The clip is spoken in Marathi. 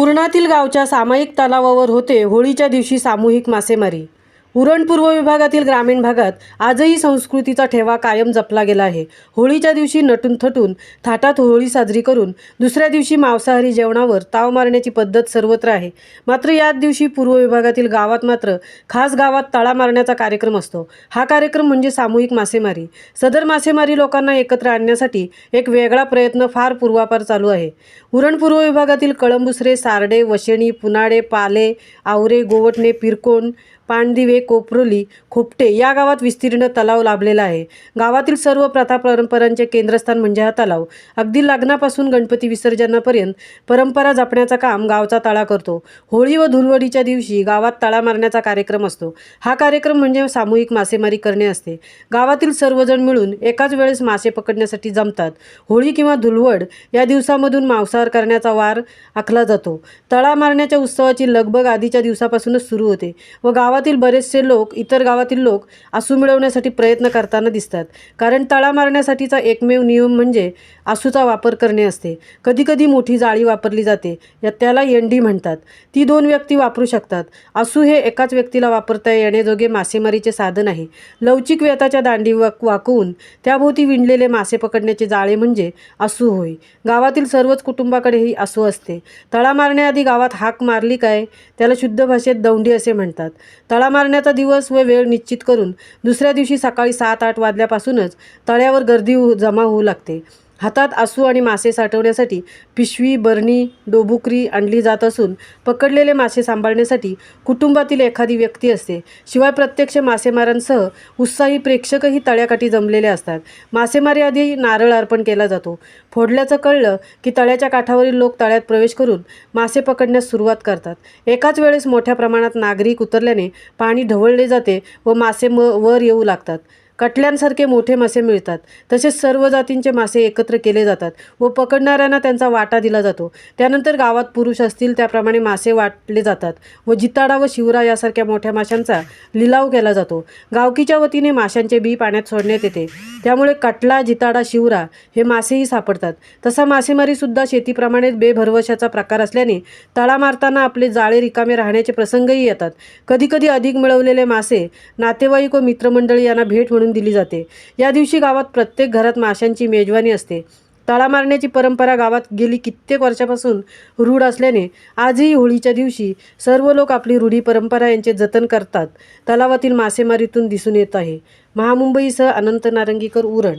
उरणातील गावच्या सामायिक तलावावर होते होळीच्या दिवशी सामूहिक मासेमारी। उरण पूर्व विभागातील ग्रामीण भागात आजही संस्कृतीचा ठेवा कायम जपला गेला आहे। होळीच्या दिवशी नटून थटून थाटात होळी साजरी करून दुसऱ्या दिवशी मांसाहारी जेवणावर ताव मारण्याची पद्धत सर्वत्र आहे। मात्र याच दिवशी पूर्व विभागातील गावात मात्र खास गावात तळा मारण्याचा कार्यक्रम असतो। हा कार्यक्रम म्हणजे सामूहिक मासेमारी। सदर मासेमारी लोकांना एकत्र आणण्यासाठी एक वेगळा प्रयत्न फार पूर्वापार चालू आहे। उरण पूर्व विभागातील कळंबुसरे, सार्डे, वशेणी, पुनाडे, पाले, आवरे, गोवटणे, पिरकोण, पाणदिवे, कोपरोली, खोपटे या गावात विस्तीर्ण तलाव लाभलेला आहे। गावातील सर्व प्रथा परंपरांचे केंद्रस्थान म्हणजे हा तलाव। अगदी लग्नापासून गणपती विसर्जनापर्यंत परंपरा जपण्याचं काम गावचा तळा करतो। होळी व धुलवडीच्या दिवशी गावात तळा मारण्याचा कार्यक्रम असतो। हा कार्यक्रम म्हणजे सामूहिक मासेमारी करणे असते। गावातील सर्वजण मिळून एकाच वेळेस मासे पकडण्यासाठी जमतात। होळी किंवा धुलवड या दिवसामधून मांसाहार करण्याचा वार आखला जातो। तळा मारण्याच्या उत्सवाची लगबग आधीच्या दिवसापासूनच सुरू होते व गावातील बरेचसे लोक इतर गावातील लोक आसू मिळवण्यासाठी प्रयत्न करताना दिसतात। कारण तळा मारण्यासाठीचा एकमेव नियम म्हणजे आसूचा वापर करणे असते। कधीकधी मोठी जाळी वापरली जाते, त्याला येंडी म्हणतात। ती 2 व्यक्ती वापरू शकतात। आसू हे एकाच व्यक्तीला वापरता येण्याजोगे मासेमारीचे साधन आहे। लवचिक वेताच्या दांडी वाकवून त्याभोवती विणलेले मासे पकडण्याचे जाळे म्हणजे आसू होय। गावातील सर्वच कुटुंबाकडे ही आसू असते। तळा मारण्याआधी गावात हाक मारली काय त्याला शुद्ध भाषेत दौंडी असे म्हणतात। तळा मारण्याचा दिवस व वेळ निश्चित करून दुसऱ्या दिवशी सकाळी 7-8 वाजल्यापासूनच तळ्यावर गर्दी जमा होऊ लागते। हातात आसू आणि मासे साठवण्यासाठी पिशवी, बरणी, डोबुकरी आणली जात असून पकडलेले मासे सांभाळण्यासाठी कुटुंबातील एखादी व्यक्ती असते। शिवाय प्रत्यक्ष मासेमारांसह उत्साही प्रेक्षकही तळ्याकाठी जमलेले असतात। मासेमारीआधी नारळ अर्पण केला जातो। फोडल्याचं कळलं की तळ्याच्या काठावरील लोक तळ्यात प्रवेश करून मासे पकडण्यास सुरुवात करतात। एकाच वेळेस मोठ्या प्रमाणात नागरिक उतरल्याने पाणी ढवळले जाते व मासे वर येऊ लागतात। कटल्यांसारखे मोठे मासे मिळतात। तसेच सर्व जातींचे मासे एकत्र केले जातात व पकडणाऱ्यांना त्यांचा वाटा दिला जातो। त्यानंतर गावात पुरुष असतील त्याप्रमाणे मासे वाटले जातात व जिताडा व शिवरा यासारख्या मोठ्या माशांचा लिलाव केला जातो। गावकीच्या वतीने माशांचे बी पाण्यात सोडण्यात येते, त्यामुळे कटला, जिताडा, शिवरा हे मासेही सापडतात। तसा मासेमारीसुद्धा शेतीप्रमाणेच बेभरवशाचा प्रकार असल्याने तळा मारताना आपले जाळे रिकामे राहण्याचे प्रसंगही येतात। कधीकधी अधिक मिळवलेले मासे नातेवाईक व मित्रमंडळी यांना भेट म्हणून दिली जाते। या दिवशी गावात प्रत्येक घरात माशांची मेजवानी असते। तळा मारण्याची परंपरा गावात गेली कित्येक वर्षापासून रूढ असल्याने आजही होळीच्या दिवशी सर्व लोक आपली रूढी परंपरा यांचे जतन करतात। तलावातील मासेमारीतून दिसून येत आहे। महामुंबईसह अनंत नारंगीकर, उरण।